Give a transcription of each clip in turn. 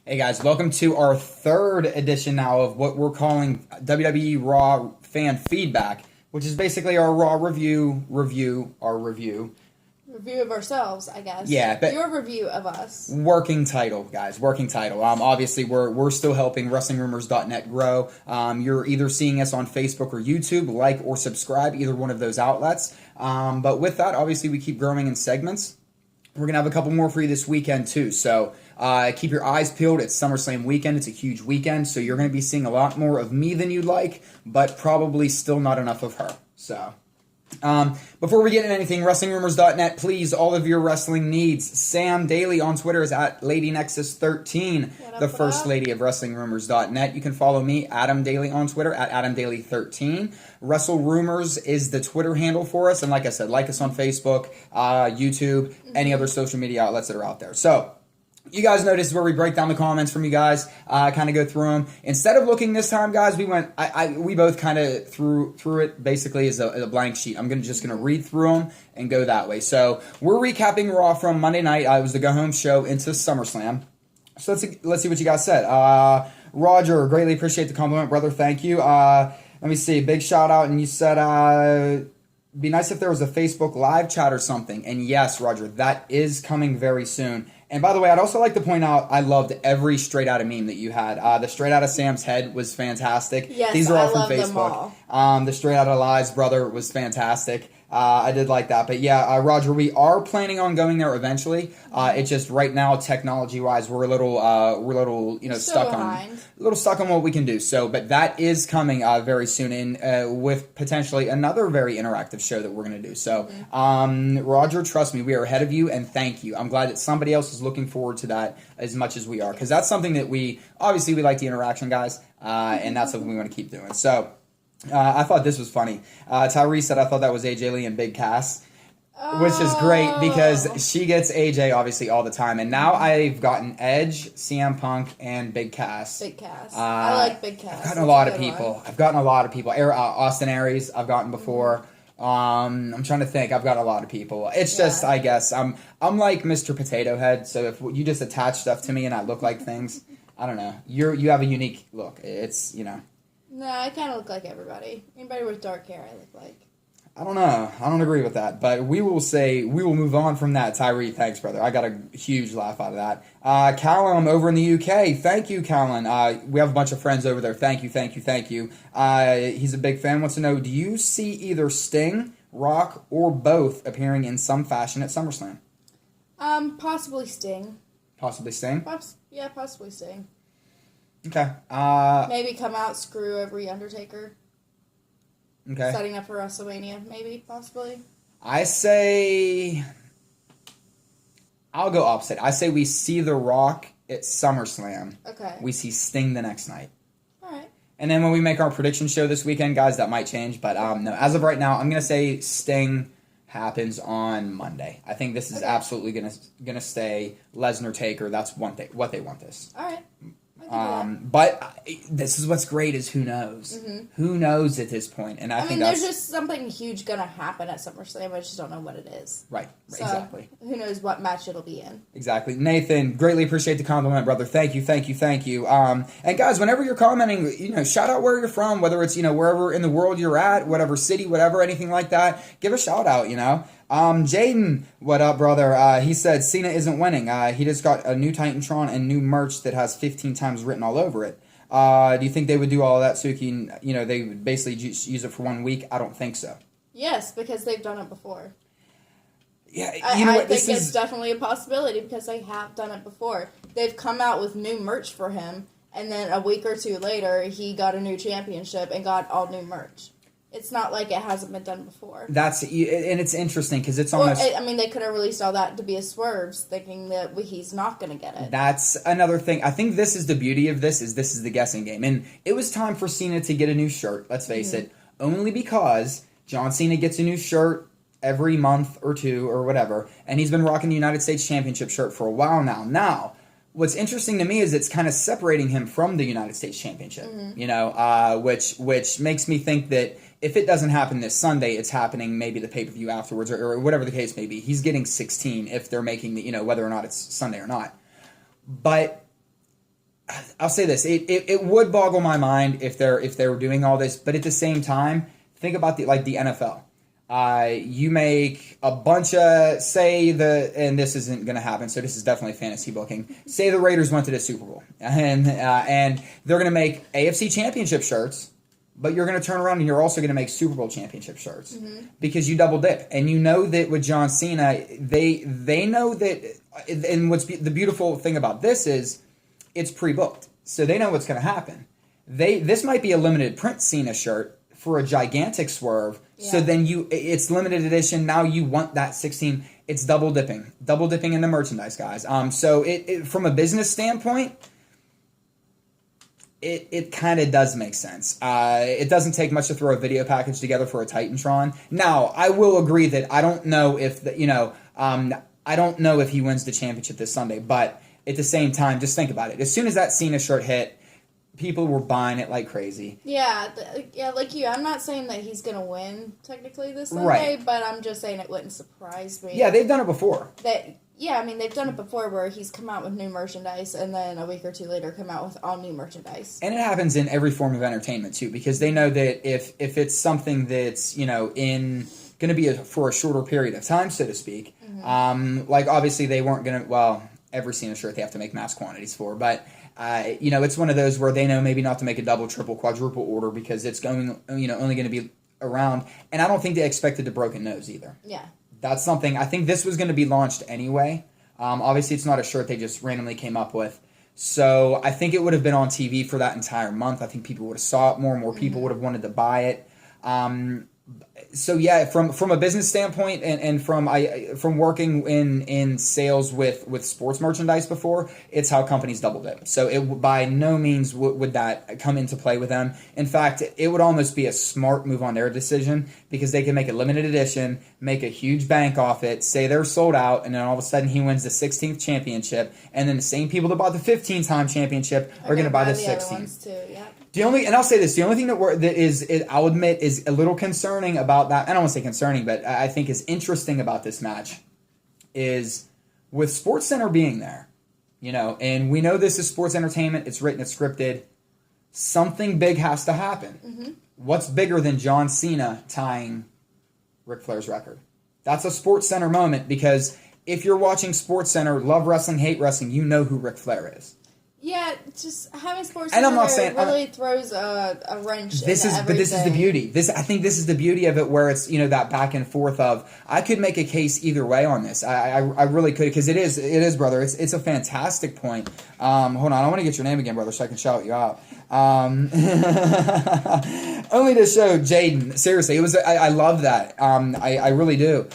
Hey guys, welcome to our third edition now of what we're calling WWE Raw Fan Feedback, which is basically our Raw review. Review of ourselves, I guess. Yeah, but your review of us. Working title, guys. Working title. Obviously, we're still helping WrestlingRumors.net grow. You're either seeing us on Facebook or YouTube. Like or subscribe, either one of those outlets. But with that, obviously, we keep growing in segments. We're gonna have a couple more for you this weekend too. So keep your eyes peeled. It's SummerSlam weekend. It's a huge weekend, so you're gonna be seeing a lot more of me than you'd like, but probably still not enough of her. So. Before we get into anything, WrestlingRumors.net, please, all of your wrestling needs. Sam Daley on Twitter is at LadyNexus13, the First Lady of WrestlingRumors.net. You can follow me, Adam Daley, on Twitter at AdamDaley13. WrestleRumors is the Twitter handle for us, and like I said, like us on Facebook, YouTube, any other social media outlets that are out there. So, you guys know this is where we break down the comments from you guys, kind of go through them. Instead of looking this time, guys, we both kind of threw it basically as a blank sheet. I'm just gonna read through them and go that way. So we're recapping Raw from Monday night. It was the go home show into SummerSlam. So let's see what you guys said. Roger, greatly appreciate the compliment, brother. Thank you. Let me see, big shout out, and you said be nice if there was a Facebook live chat or something. And yes, Roger, that is coming very soon. And by the way, I'd also like to point out I loved every Straight Outta meme that you had. The Straight Outta Sam's head was fantastic. Yes, these are all from love Facebook. Them all. The Straight Outta Lies brother was fantastic. I did like that. But yeah, Roger, we are planning on going there eventually. It's just right now, technology-wise, we're a little stuck on what we can do. So, but that is coming very soon, in with potentially another very interactive show that we're going to do. So, Roger, trust me, we are ahead of you, and thank you. I'm glad that somebody else is looking forward to that as much as we are, because that's something that we like the interaction, guys, and that's something we want to keep doing. So. I thought this was funny. Tyrese said, I thought that was AJ Lee and Big Cass, which is great because she gets AJ obviously all the time. And now I've gotten Edge, CM Punk, and Big Cass. Big Cass. I like Big Cass. I've gotten a lot of people. Austin Aries, I've gotten before. I'm trying to think. I've got a lot of people. It's just, I guess, I'm like Mr. Potato Head. So if you just attach stuff to me and I look like things, I don't know. You have a unique look. It's, No, I kind of look like everybody. Anybody with dark hair, I look like. I don't know. I don't agree with that. But we will move on from that. Tyree, thanks, brother. I got a huge laugh out of that. Callum over in the UK. Thank you, Callum. We have a bunch of friends over there. Thank you. He's a big fan. Wants to know, do you see either Sting, Rock, or both appearing in some fashion at SummerSlam? Possibly Sting. Possibly Sting? Possibly Sting. Okay. Maybe come out, screw every Undertaker. Okay. Setting up for WrestleMania, maybe, possibly. I say, I'll go opposite. I say we see The Rock at SummerSlam. Okay. We see Sting the next night. All right. And then when we make our prediction show this weekend, guys, that might change. But no, as of right now, I'm going to say Sting happens on Monday. I think this is absolutely gonna stay Lesnar Taker. That's what they want this. All right. But this is what's great is who knows? Mm-hmm. Who knows at this point? And I think there's just something huge gonna happen at SummerSlam. I just don't know what it is. Right. So, exactly. Who knows what match it'll be in? Exactly. Nathan, greatly appreciate the compliment, brother. Thank you. And guys, whenever you're commenting, shout out where you're from, whether it's wherever in the world you're at, whatever city, whatever, anything like that. Give a shout out. Jaden, what up, brother? He said Cena isn't winning. He just got a new Titantron and new merch that has 15 times written all over it. Do you think they would do all of that so you can, they would basically just use it for 1 week? I don't think so. Yes, because they've done it before. Yeah, I think it's definitely a possibility because they have done it before. They've come out with new merch for him, and then a week or two later, he got a new championship and got all new merch. It's not like it hasn't been done before. And it's interesting because it's almost. They could have released all that to be a swerves, thinking that he's not going to get it. That's another thing. I think this is the beauty of this is the guessing game, and it was time for Cena to get a new shirt. Let's face it, only because John Cena gets a new shirt every month or two or whatever, and he's been rocking the United States Championship shirt for a while now. Now, what's interesting to me is it's kind of separating him from the United States Championship, which makes me think that if it doesn't happen this Sunday, it's happening maybe the pay-per-view afterwards or whatever the case may be. He's getting 16 if they're making the, whether or not it's Sunday or not. But I'll say this: it would boggle my mind if they were doing all this, but at the same time, think about the NFL. You make a bunch of and this isn't going to happen, so this is definitely fantasy booking. Say the Raiders went to the Super Bowl, and they're going to make AFC Championship shirts, but you're going to turn around and you're also going to make Super Bowl Championship shirts because you double dip, and you know that with John Cena, they know that, and the beautiful thing about this is it's pre-booked, so they know what's going to happen. This might be a limited print Cena shirt for a gigantic swerve. Yeah. So then it's limited edition. Now you want that 16. It's double dipping in the merchandise, guys. So it from a business standpoint, it kind of does make sense. It doesn't take much to throw a video package together for a Titantron. Now, I will agree that I don't know if I don't know if he wins the championship this Sunday, but at the same time, just think about it. As soon as that Cena shirt hit, people were buying it like crazy. Yeah, like you. I'm not saying that he's going to win technically this Sunday, right, but I'm just saying it wouldn't surprise me. Yeah, they've done it before. They've done it before where he's come out with new merchandise and then a week or two later come out with all new merchandise. And it happens in every form of entertainment too, because they know that if it's something that's, going to be for a shorter period of time, so to speak, like obviously they weren't going to, every Cena shirt they have to make mass quantities for, but it's one of those where they know maybe not to make a double, triple, quadruple order because it's only going to be around, and I don't think they expected a broken nose either. Yeah. That's something, I think this was going to be launched anyway. Obviously it's not a shirt they just randomly came up with. So I think it would have been on TV for that entire month. I think people would have saw it more and more people would have wanted to buy it. So yeah, from a business standpoint and from working in sales with sports merchandise before, it's how companies double dip. So it by no means would that come into play with them. In fact, it would almost be a smart move on their decision because they can make a limited edition, make a huge bank off it, say they're sold out, and then all of a sudden he wins the 16th championship, and then the same people that bought the 15-time championship are going to buy the 16th. Other ones too, yeah. And I'll say this, the only thing I'll admit is a little concerning about that, I don't want to say concerning, but I think is interesting about this match is with SportsCenter being there, and we know this is sports entertainment, it's written, it's scripted, something big has to happen. Mm-hmm. What's bigger than John Cena tying Ric Flair's record? That's a SportsCenter moment because if you're watching SportsCenter, love wrestling, hate wrestling, you know who Ric Flair is. Yeah, just having sports and I'm not saying, really throws a wrench into everything. But this is the beauty. I think this is the beauty of it, where it's that back and forth of I could make a case either way on this. I really could because it is, brother. It's a fantastic point. Hold on, I want to get your name again, brother, so I can shout you out. Only to show Jaden. Seriously, it was. I love that. I really do,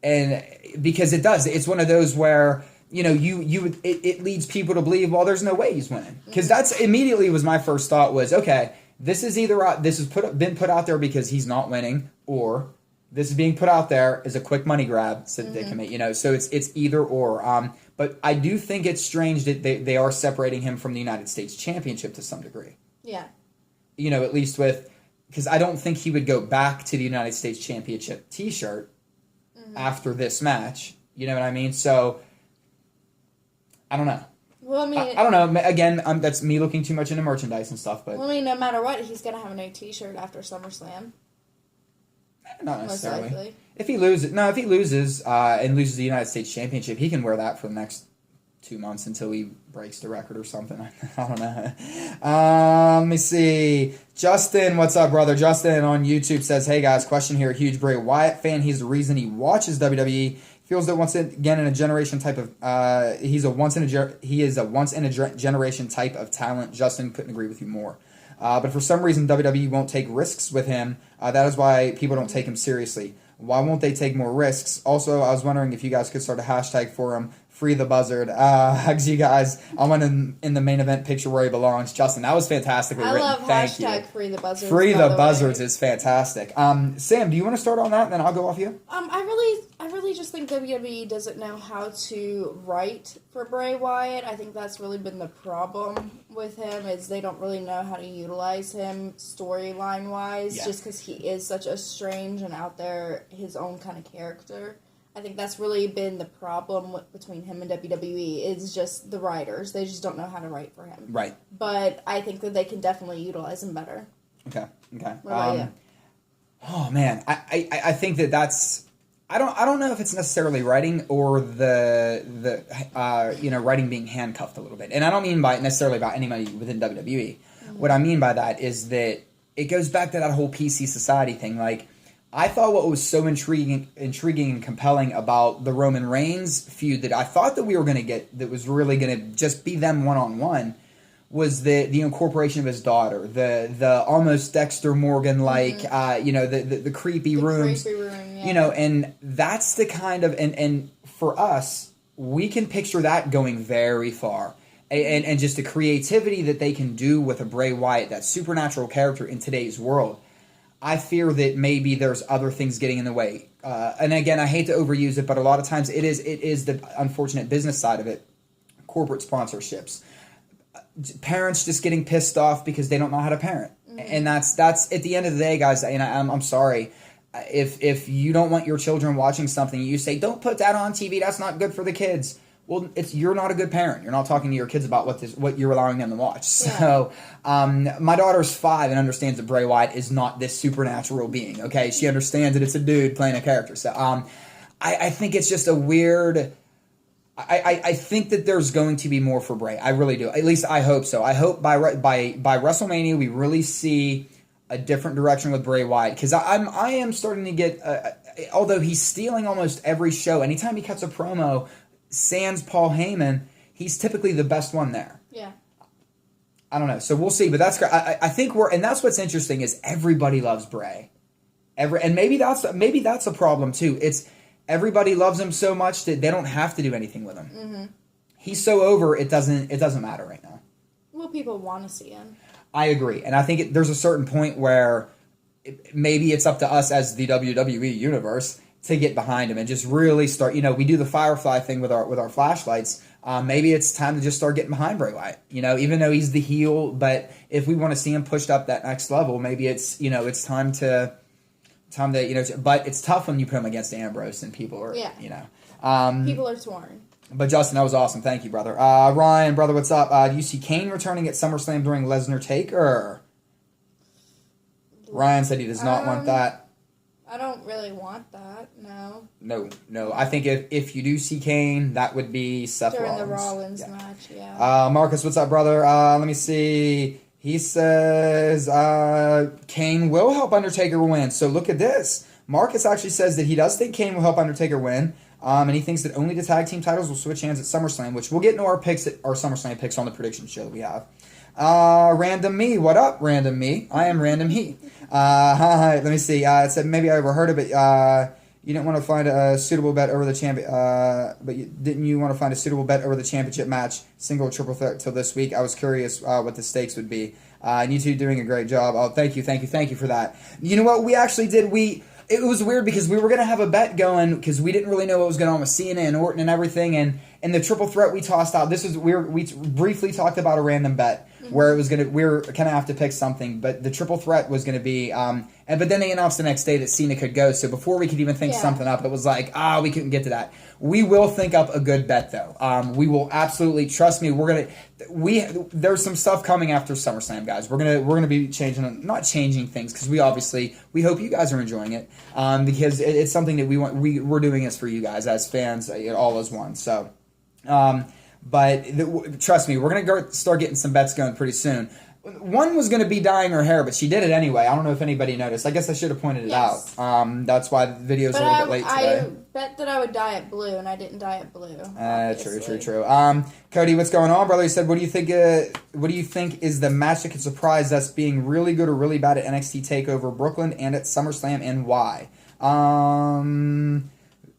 and because it does. It's one of those where. It leads people to believe, well, there's no way he's winning. Because that's immediately was my first thought was, okay, this is either this has been put out there because he's not winning, or this is being put out there as a quick money grab so that they can make, so it's either or. But I do think it's strange that they are separating him from the United States Championship to some degree. Yeah. At least because I don't think he would go back to the United States Championship t-shirt after this match. You know what I mean? So I don't know. Well, I mean, I don't know. Again, that's me looking too much into merchandise and stuff. But well, I mean, no matter what, he's gonna have a new T-shirt after SummerSlam. Not necessarily. If he loses and loses the United States Championship, he can wear that for the next 2 months until he breaks the record or something. I don't know. Let me see. Justin, what's up, brother? Justin on YouTube says, "Hey guys, question here. Huge Bray Wyatt fan. He's the reason he watches WWE." Feels that once again in a generation type of he is a once in a generation type of talent. Justin, couldn't agree with you more. But for some reason WWE won't take risks with him. That is why people don't take him seriously. Why won't they take more risks? Also, I was wondering if you guys could start a hashtag for him. Free the buzzard. Hugs you guys. I want him in the main event picture where he belongs. Justin, that was fantastically written. I love Thank you. hashtag free the buzzards. Free the buzzards is fantastic. Sam, do you want to start on that and then I'll go off you? I really just think WWE doesn't know how to write for Bray Wyatt. I think that's really been the problem with him is they don't really know how to utilize him storyline wise just because he is such a strange and out there his own kind of character. I think that's really been the problem between him and WWE is just the writers. They just don't know how to write for him. Right. But I think that they can definitely utilize him better. Okay. What about you? Oh man, I think that's. I don't know if it's necessarily writing or the writing being handcuffed a little bit, and I don't mean by necessarily about anybody within WWE. What I mean by that is that it goes back to that whole PC society thing. Like, I thought what was so intriguing and compelling about the Roman Reigns feud that I thought that we were going to get, that was really going to just be them one-on-one, was the incorporation of his daughter, the almost Dexter Morgan like, the creepy rooms, creepy room, and that's the kind of, and for us, we can picture that going very far. And just the creativity that they can do with a Bray Wyatt, that supernatural character in today's world. I fear that maybe there's other things getting in the way. And again, I hate to overuse it, but a lot of times it is the unfortunate business side of it. Corporate sponsorships. Parents just getting pissed off because they don't know how to parent. And that's at the end of the day, guys, and I'm sorry. If you don't want your children watching something, you say, don't put that on TV, that's not good for the kids. Well, you're not a good parent. You're not talking to your kids about what you're allowing them to watch. So, my daughter's 5 and understands that Bray Wyatt is not this supernatural being. Okay, she understands that it's a dude playing a character. So, I think it's just a weird. I think that there's going to be more for Bray. I really do. At least I hope so. I hope by WrestleMania we really see a different direction with Bray Wyatt, because I am starting to get. Although he's stealing almost every show, anytime he cuts a promo. Sans Paul Heyman, he's typically the best one there. Yeah. I don't know. So we'll see. But that's I think and that's what's interesting is everybody loves Bray. And maybe that's a problem too. It's everybody loves him so much that they don't have to do anything with him. Mm-hmm. He's so over, it doesn't matter right now. Well, people want to see him. I agree. And I think there's a certain point where maybe it's up to us as the WWE universe to get behind him and just really start, we do the Firefly thing with our flashlights. Maybe it's time to just start getting behind Bray Wyatt, even though he's the heel, but if we want to see him pushed up that next level, maybe it's, it's time to, but it's tough when you put him against Ambrose and people are, people are torn. But Justin, that was awesome. Thank you, brother. Ryan, brother, what's up? Do you see Kane returning at SummerSlam during Lesnar Taker? Ryan said he does not want that. I don't really want that, no. No. I think if you do see Kane, that would be Seth Rollins. During the Rollins match, yeah. Marcus, what's up, brother? Let me see. He says Kane will help Undertaker win. So look at this. Marcus actually says that he does think Kane will help Undertaker win. And he thinks that only the tag team titles will switch hands at SummerSlam, which we'll get into our SummerSlam picks on the prediction show that we have. Random Me, what up, Random Me? I am Random He. Let me see. It said maybe I overheard it, but you didn't want to find a suitable bet over the didn't you want to find a suitable bet over the championship match, single or triple threat till this week? I was curious what the stakes would be. And you two doing a great job. Oh, thank you for that. You know what? We actually did. It was weird because we were going to have a bet going because we didn't really know what was going on with Cena and Orton and everything. And the triple threat we tossed out. We briefly talked about a random bet where it was we were going to have to pick something, but the triple threat was going to be. But then they announced the next day that Cena could go. So before we could even think something up, it was like, we couldn't get to that. We will think up a good bet though. We will absolutely, trust me. There's some stuff coming after SummerSlam, guys. We're gonna be not changing things because we hope you guys are enjoying it. Because it's something that we're doing this for you guys as fans, all as one. So, trust me, we're gonna start getting some bets going pretty soon. One was going to be dyeing her hair, but she did it anyway. I don't know if anybody noticed. I guess I should have pointed it out. That's why the video's a little bit late today. I bet that I would dye it blue, and I didn't dye it blue. True. Cody, what's going on, brother? He said, what do you think is the match that could surprise us being really good or really bad at NXT TakeOver Brooklyn and at SummerSlam, and why?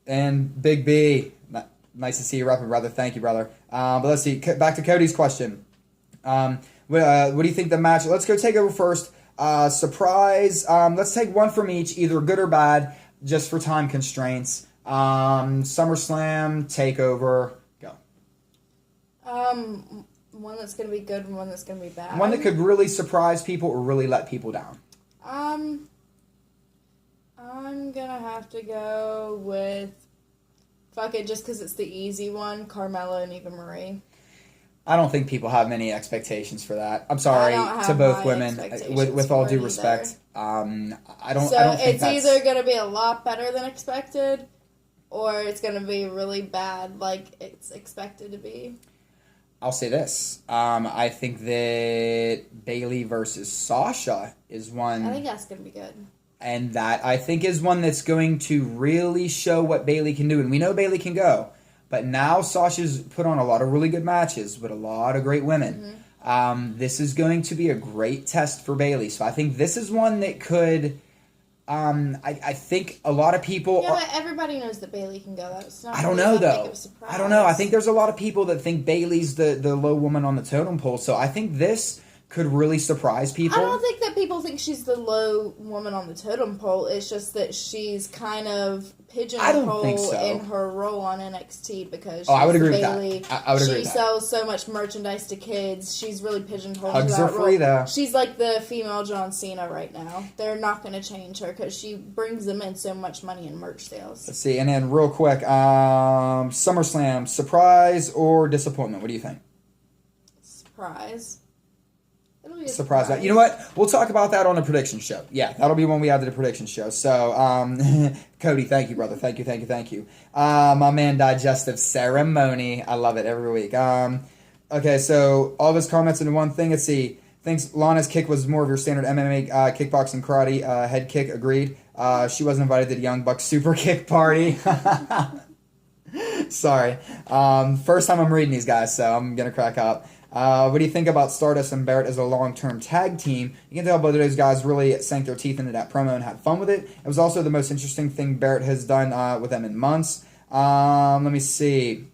And Big B, nice to see you repping, brother. Thank you, brother. But let's see. Back to Cody's question. What do you think the match? Let's go take over first. Surprise. Let's take one from each, either good or bad, just for time constraints. SummerSlam, TakeOver, go. One that's going to be good and one that's going to be bad. One that could really surprise people or really let people down. I'm going to have to go with fuck it, just because it's the easy one, Carmella and Eva Marie. I don't think people have many expectations for that. I'm sorry to both women. With all due respect, I don't. So I don't think it's either going to be a lot better than expected, or it's going to be really bad, like it's expected to be. I'll say this. I think that Bayley versus Sasha is one. I think that's going to be good. And that, I think, is one that's going to really show what Bayley can do. And we know Bayley can go. But now Sasha's put on a lot of really good matches with a lot of great women. Mm-hmm. This is going to be a great test for Bayley. So I think this is one that could... I think a lot of people... Yeah, but everybody knows that Bayley can go. That's not I don't know, though. Big of a surprise. I don't know. I think there's a lot of people that think Bayley's the low woman on the totem pole. So I think this could really surprise people. I don't think that people think she's the low woman on the totem pole. It's just that she's kind of pigeonholed in her role on NXT because she's I would agree Bayley. with that. I would agree with that. She sells so much merchandise to kids. She's really pigeonholed Hugs to that are free, though. She's like the female John Cena right now. They're not going to change her because she brings them in so much money in merch sales. Let's see. And then real quick, SummerSlam, surprise or disappointment? What do you think? Surprise. Surprise. You know what? We'll talk about that on the prediction show. Yeah, that'll be when we add to the prediction show. So, Cody, thank you, brother. Thank you. My man, Digestive Ceremony. I love it every week. Okay, so all of his comments into one thing. Let's see. Thinks Lana's kick was more of your standard MMA kickboxing karate head kick. Agreed. She wasn't invited to the Young Bucks super kick party. Sorry. First time I'm reading these guys, so I'm going to crack up. What do you think about Stardust and Barrett as a long-term tag team? You can tell both of those guys really sank their teeth into that promo and had fun with it. It was also the most interesting thing Barrett has done with them in months. Let me see.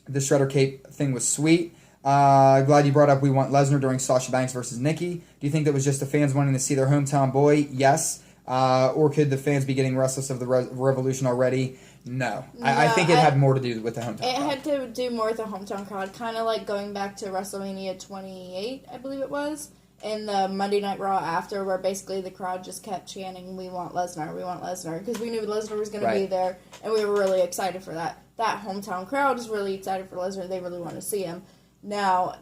The Shredder Cape thing was sweet. Glad you brought up we want Lesnar during Sasha Banks versus Nikki. Do you think that was just the fans wanting to see their hometown boy? Yes. Or could the fans be getting restless of the Revolution already? No. I think it had more to do with the hometown crowd. It had to do more with the hometown crowd, kind of like going back to WrestleMania 28, I believe it was, in the Monday Night Raw after, where basically the crowd just kept chanting, we want Lesnar, because we knew Lesnar was going to be there, and we were really excited for that. That hometown crowd is really excited for Lesnar. They really want to see him. Now,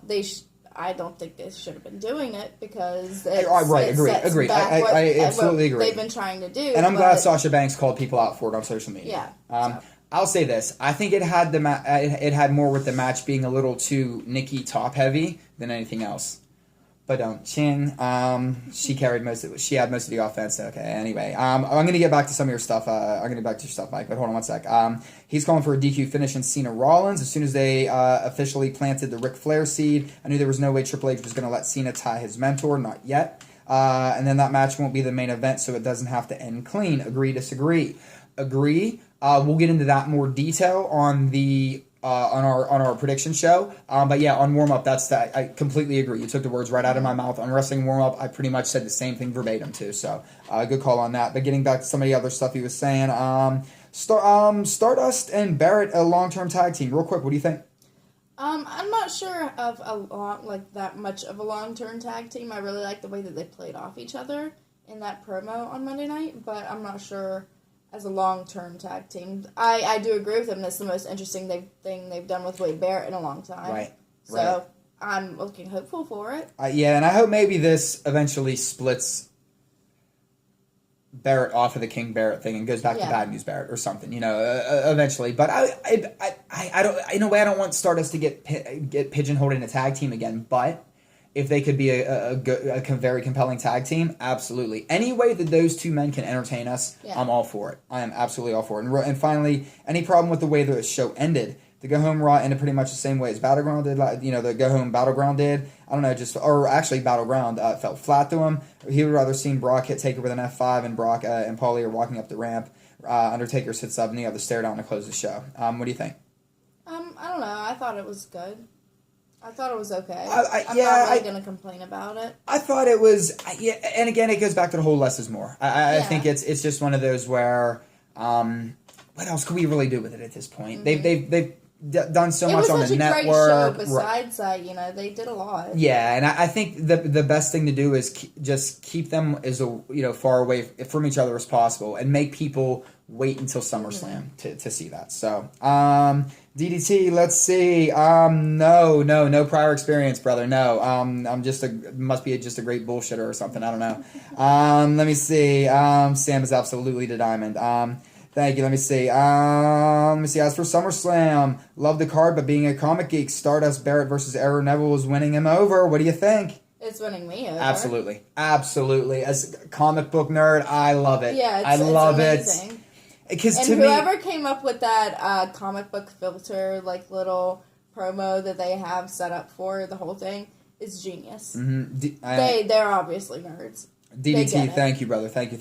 I don't think they should have been doing it because agreed. I absolutely agree. They've been trying to do, and I'm glad Sasha Banks called people out for it on social media. Yeah. I'll say this: I think it had it had more with the match being a little too Nikki top heavy than anything else. But Ching, she carried she had most of the offense. Okay, anyway, I'm gonna get back to some of your stuff. I'm gonna get back to your stuff, Mike. But hold on one sec. He's calling for a DQ finish in Cena Rollins as soon as they officially planted the Ric Flair seed. I knew there was no way Triple H was gonna let Cena tie his mentor, not yet. And then that match won't be the main event, so it doesn't have to end clean. Agree, disagree. Agree. We'll get into that more detail on the. On our prediction show, but yeah, on warm up, I completely agree. You took the words right out of my mouth. On wrestling warm up, I pretty much said the same thing verbatim too. So good call on that. But getting back to some of the other stuff he was saying, Stardust and Barrett, a long term tag team. Real quick, what do you think? I'm not sure of that much of a long term tag team. I really like the way that they played off each other in that promo on Monday night, but I'm not sure. As a long-term tag team, I do agree with them. That's the most interesting thing they've done with Wade Barrett in a long time. Right. So I'm looking hopeful for it. Yeah, and I hope maybe this eventually splits Barrett off of the King Barrett thing and goes back to Bad News Barrett or something. Eventually. But I don't. In a way, I don't want Stardust to get pigeonholed in a tag team again. But if they could be a very compelling tag team, absolutely. Any way that those two men can entertain us, I'm all for it. I am absolutely all for it. And finally, any problem with the way the show ended? The Go Home Raw ended pretty much the same way as Battleground did. The Go Home Battleground did. I don't know, actually Battleground felt flat to him. He would rather seen Brock hit Taker with an F5 and Brock and Paulie are walking up the ramp. Undertaker sits up and the other stare down to close the show. What do you think? I don't know. I thought it was good. I thought it was okay. I'm not really going to complain about it. I thought it was, and again, it goes back to the whole less is more. I think it's just one of those where, what else could we really do with it at this point? Mm-hmm. They've done so much on the network. It was such a great show besides that, they did a lot. Yeah, and I think the best thing to do is just keep them as far away from each other as possible and make people wait until SummerSlam to see that. So, DDT, let's see. No prior experience, brother. No. I'm just must be just a great bullshitter or something. I don't know. Let me see. Sam is absolutely the diamond. Thank you. Let me see. As for SummerSlam, love the card, but being a comic geek, Stardust Barrett versus Aaron Neville is winning him over. What do you think? It's winning me over. Absolutely. As a comic book nerd, I love it. Yeah, I love amazing. it. Because and whoever came up with that comic book filter, like little promo that they have set up for the whole thing, is genius. They're obviously nerds. DDT, thank you, brother. Thank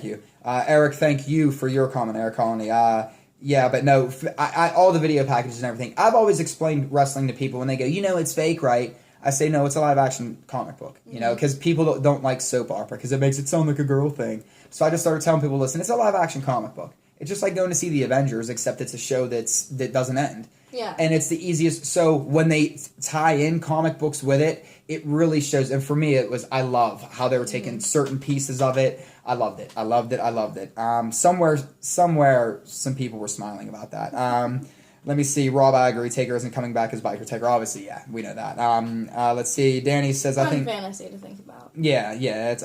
you. Eric, thank you for your comment, Eric Colony. Yeah, but no, I all the video packages and everything. I've always explained wrestling to people when they go, it's fake, right? I say, no, it's a live action comic book, because people don't like soap opera because it makes it sound like a girl thing. So I just started telling people, listen, it's a live action comic book. It's just like going to see the Avengers, except it's a show that doesn't end. Yeah. And it's the easiest. So when they tie in comic books with it, it really shows. And for me, I love how they were taking certain pieces of it. I loved it. Somewhere, some people were smiling about that. Let me see. Rob, I agree. Taker isn't coming back as Biker Taker. Obviously, yeah, we know that. Let's see. Danny says, I think fantasy to think about. Yeah. It's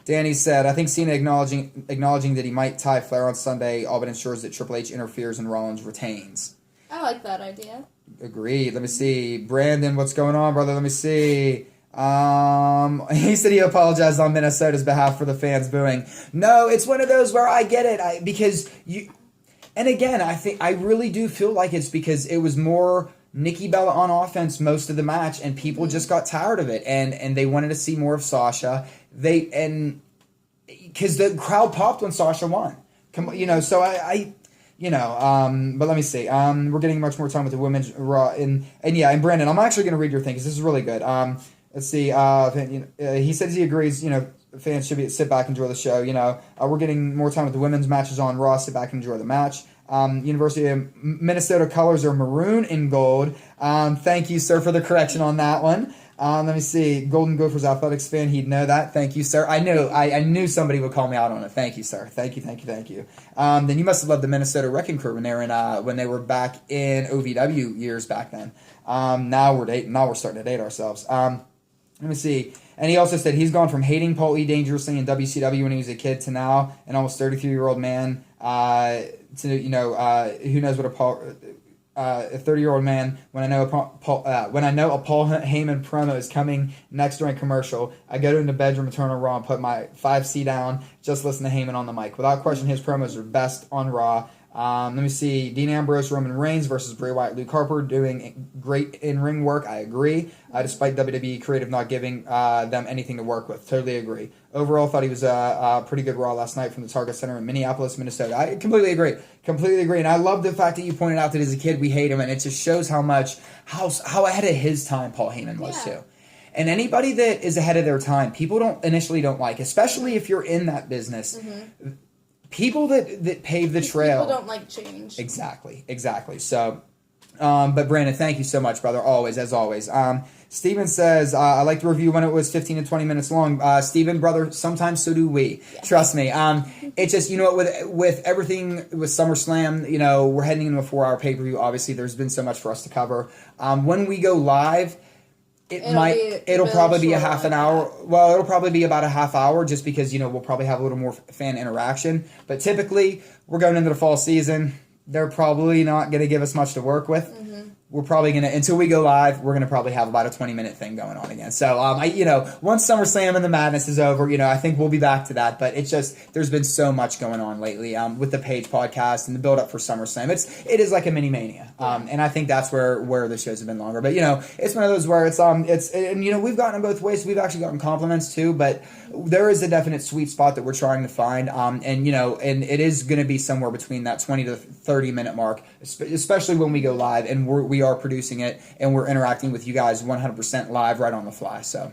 Danny said, I think Cena acknowledging that he might tie Flair on Sunday, all but ensures that Triple H interferes and Rollins retains. I like that idea. Agreed. Let me see. Brandon, what's going on, brother? Let me see. He said he apologized on Minnesota's behalf for the fans booing. No, it's one of those where I get it. Because you... And again, I really do feel like it's because it was more Nikki Bella on offense most of the match, and people just got tired of it, and they wanted to see more of Sasha. Because the crowd popped when Sasha won. So but let me see. We're getting much more time with the women's Raw, and Brandon, I'm actually going to read your thing because this is really good. Let's see. He says he agrees. Fans should sit back and enjoy the show. We're getting more time with the women's matches on Raw. Sit back and enjoy the match. University of Minnesota colors are maroon and gold. Thank you, sir, for the correction on that one. Let me see. Golden Gophers athletics fan. He'd know that. Thank you, sir. I knew somebody would call me out on it. Thank you, sir. Thank you. Then you must have loved the Minnesota Wrecking Crew when they were back in OVW years back then. Now we're starting to date ourselves. Let me see. And he also said he's gone from hating Paul E. dangerously in WCW when he was a kid to now an almost 33-year-old man. Who knows what a 30-year-old man. When I know a Paul Heyman promo is coming next during commercial, I go to the bedroom and turn on Raw and put my 5C down. Just listen to Heyman on the mic. Without question, his promos are best on Raw. Let me see. Dean Ambrose, Roman Reigns versus Bray Wyatt, Luke Harper doing great in-ring work. I agree. Despite WWE creative not giving them anything to work with. Totally agree. Overall, thought he was a pretty good Raw last night from the Target Center in Minneapolis, Minnesota. I completely agree. And I love the fact that you pointed out that as a kid we hate him, and it just shows how ahead of his time Paul Heyman was too. And anybody that is ahead of their time, people initially don't like, especially if you're in that business. Mm-hmm. People that pave the trail. People don't like change. Exactly. So, but Brandon, thank you so much, brother. As always. Steven says, I like the review when it was 15 to 20 minutes long. Steven, brother, sometimes so do we. Yes. Trust me. It's just, with everything with SummerSlam, we're heading into a 4-hour pay-per-view. Obviously, there's been so much for us to cover. When we go live, it'll probably be a half an hour. Well, it'll probably be about a half hour just because, we'll probably have a little more fan interaction. But typically, we're going into the fall season. They're probably not going to give us much to work with. Mm-hmm. We're probably going to, until we go live, we're going to probably have about a 20-minute thing going on again. So, once SummerSlam and the madness is over, I think we'll be back to that. But it's just, there's been so much going on lately with the Page podcast and the build-up for SummerSlam. It is like a mini-mania. And I think that's where the shows have been longer. But, it's one of those where we've gotten it both ways. We've actually gotten compliments too, but there is a definite sweet spot that we're trying to find. And it is going to be somewhere between that 20 to 30-minute mark, especially when we go live and we are producing it and we're interacting with you guys 100% live right on the fly. So,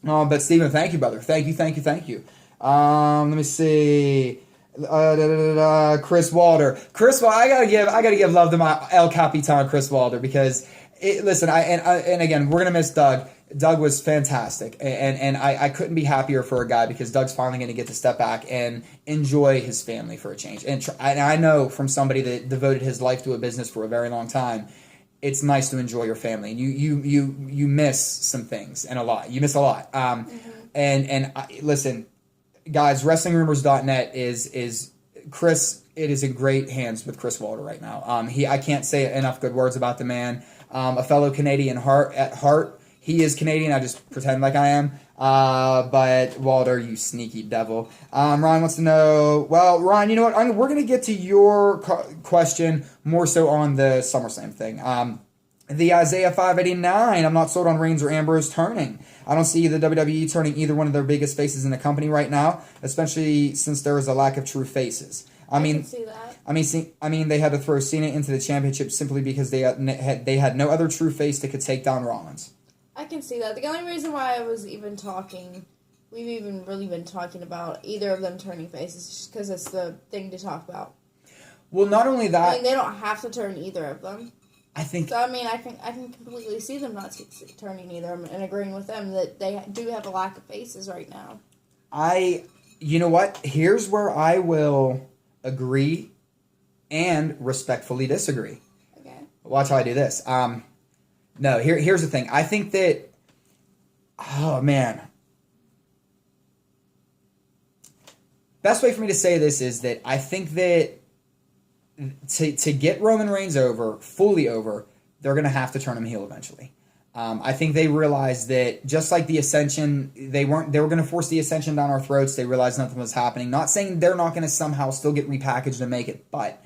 but Steven, thank you, brother. Thank you. Let me see. Chris Walder. I gotta give love to my El Capitan Chris Walder because listen, and again, we're gonna miss Doug. Doug was fantastic, and I couldn't be happier for a guy because Doug's finally going to get to step back and enjoy his family for a change. And I know from somebody that devoted his life to a business for a very long time, it's nice to enjoy your family. And you miss some things and a lot. You miss a lot. Listen, guys, WrestlingRumors.net is Chris. It is in great hands with Chris Walter right now. I can't say enough good words about the man. A fellow Canadian at heart. He is Canadian. I just pretend like I am. But Walter, you sneaky devil. Ryan wants to know. Well, Ryan, you know what? We're going to get to your question more so on the SummerSlam thing. The Isaiah 589. I'm not sold on Reigns or Ambrose turning. I don't see the WWE turning either one of their biggest faces in the company right now, especially since there is a lack of true faces. I can see that. They had to throw Cena into the championship simply because they had no other true face that could take down Rollins. I can see that. The only reason why I was even talking, we've even really been talking about either of them turning faces, just because it's the thing to talk about. Well, not only that, I mean, they don't have to turn either of them. I think. So I mean, I can completely see them not turning either, and agreeing with them that they do have a lack of faces right now. You know what? Here's where I will agree and respectfully disagree. Okay. Watch how I do this. No, here's the thing. I think that, oh man, best way for me to say this is that I think that to get Roman Reigns fully over, they're going to have to turn him heel eventually. I think they realized that just like the Ascension, they were going to force the Ascension down our throats. They realized nothing was happening. Not saying they're not going to somehow still get repackaged and make it, but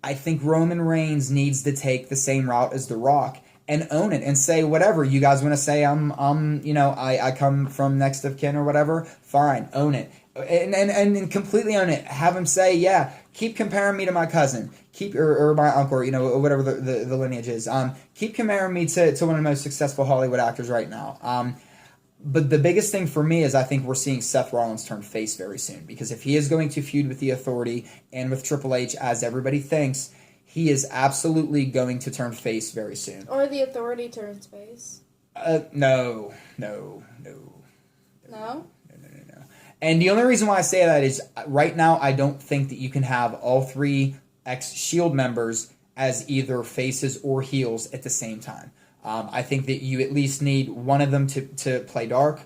I think Roman Reigns needs to take the same route as The Rock and own it and say whatever you guys want to say. I come from next of kin or whatever. Fine, own it and completely own it. Have him say, yeah, keep comparing me to my cousin, or my uncle, or whatever the lineage is. Keep comparing me to one of the most successful Hollywood actors right now. But the biggest thing for me is I think we're seeing Seth Rollins turn face very soon, because if he is going to feud with the Authority and with Triple H, as everybody thinks, he is absolutely going to turn face very soon. Or the Authority turns face. No. No? No. And the only reason why I say that is right now I don't think that you can have all three ex-Shield members as either faces or heels at the same time. I think that you at least need one of them to play dark,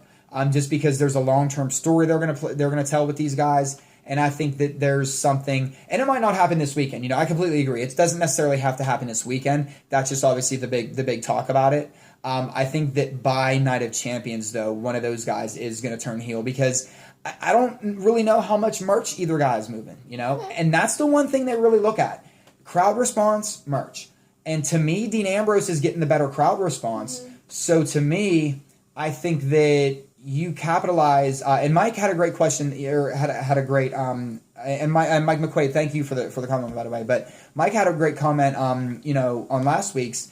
just because there's a long-term story they're gonna tell with these guys, and I think that there's something, and it might not happen this weekend. I completely agree. It doesn't necessarily have to happen this weekend. That's just obviously the big talk about it. I think that by Night of Champions, though, one of those guys is gonna turn heel, because I don't really know how much merch either guy is moving. And that's the one thing they really look at: crowd response, merch. And to me, Dean Ambrose is getting the better crowd response. Mm-hmm. So to me, I think that you capitalize. And Mike had a great question, or had a great. And Mike McQuaid, thank you for the comment, by the way. But Mike had a great comment. On last week's.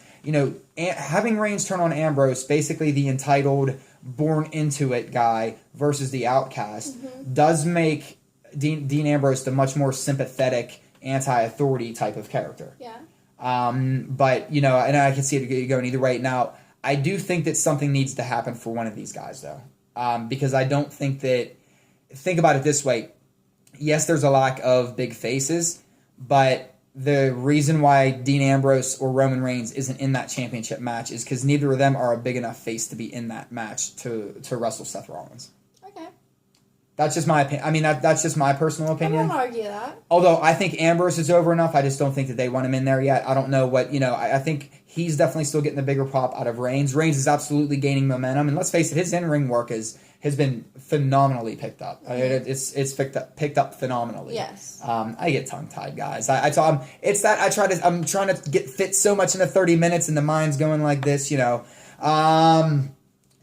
Having Reigns turn on Ambrose, basically the entitled, born into it guy versus the outcast, does make Dean Ambrose the much more sympathetic anti-authority type of character. Yeah. But, and I can see it going either way. Now, I do think that something needs to happen for one of these guys, though. Because I don't think that... Think about it this way. Yes, there's a lack of big faces, but the reason why Dean Ambrose or Roman Reigns isn't in that championship match is because neither of them are a big enough face to be in that match to wrestle Seth Rollins. Okay. That's just my opinion. I mean, that's just my personal opinion. I won't argue that. Although I think Ambrose is over enough, I just don't think that they want him in there yet. I don't know what, I think he's definitely still getting the bigger pop out of Reigns. Reigns is absolutely gaining momentum, and let's face it, his in-ring work has been phenomenally picked up. I mean, it's picked up phenomenally. Yes. I get tongue-tied, guys. I'm trying to get fit so much into 30 minutes, and the mind's going like this,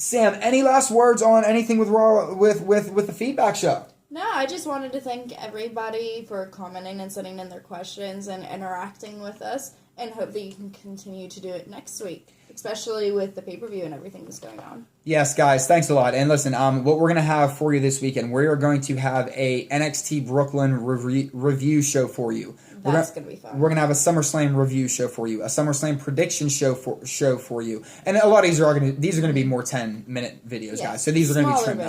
Sam, any last words on anything with Raw with the feedback show? No, I just wanted to thank everybody for commenting and sending in their questions and interacting with us, and hope that you can continue to do it next week, especially with the pay-per-view and everything that's going on. Yes, guys, thanks a lot. And listen, what we're going to have for you this weekend, we are going to have a NXT Brooklyn review show for you. That's going to be fun. We're going to have a SummerSlam review show for you, a SummerSlam prediction show for you. And a lot of these are going to be more 10-minute videos, guys. So these are going to be trimmed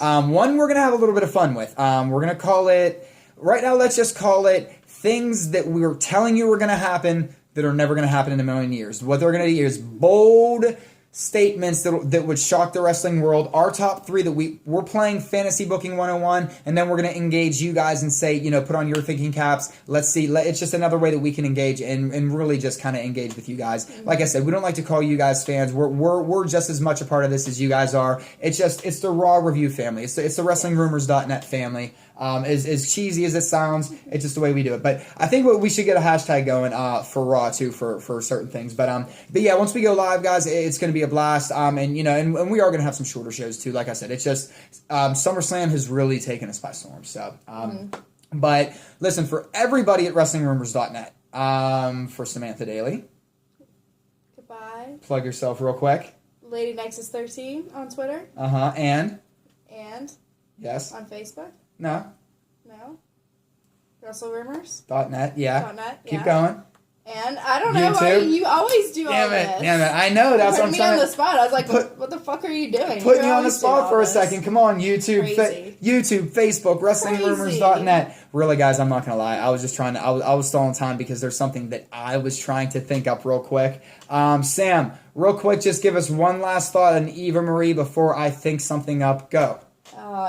down. One we're going to have a little bit of fun with. We're going to call it, right now, let's just call it things that we were telling you were going to happen that are never going to happen in a million years. What they're going to do is bold statements that would shock the wrestling world. Our top 3 that we're playing Fantasy Booking 101, and then we're going to engage you guys and say, put on your thinking caps. Let's see. It's just another way that we can engage and really just kind of engage with you guys. Like I said, we don't like to call you guys fans. We're just as much a part of this as you guys are. It's the Raw Review family. It's the WrestlingRumors.net family. As cheesy as it sounds, it's just the way we do it. But I think we should get a hashtag going for Raw too for certain things. But yeah, once we go live, guys, it's going to be a blast. And we are going to have some shorter shows too. Like I said, it's just SummerSlam has really taken us by storm. So, but listen, for everybody at WrestlingRumors.net, for Samantha Daley, goodbye. Plug yourself real quick. Lady Nexus 13 on Twitter. And yes, on Facebook. No. WrestleRumors.net. .net. Keep going. And I don't know why you always do all this. Damn it. I know. That's what I'm trying to... Put me on the spot. I was like, what the fuck are you doing? Put me on the spot for a second. Come on, YouTube, Facebook, WrestlingRumors.net. Really, guys, I'm not going to lie. I was just trying to... I was stalling time because there's something that I was trying to think up real quick. Sam, real quick, just give us one last thought on Eva Marie before I think something up. Go.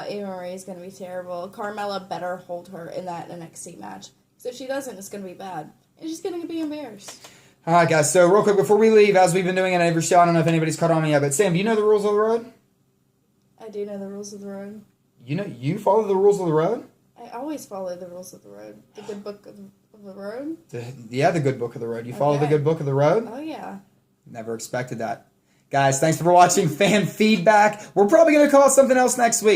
Eva Marie is going to be terrible. Carmella better hold her in that NXT match. So if she doesn't, it's going to be bad. And she's going to be embarrassed. All right, guys. So real quick, before we leave, as we've been doing in every show, I don't know if anybody's caught on me yet, but Sam, do you know the rules of the road? I do know the rules of the road. You follow the rules of the road? I always follow the rules of the road. The good book of the road? The good book of the road. You follow the good book of the road? Oh, yeah. Never expected that. Guys, thanks for watching Fan Feedback. We're probably going to call it something else next week.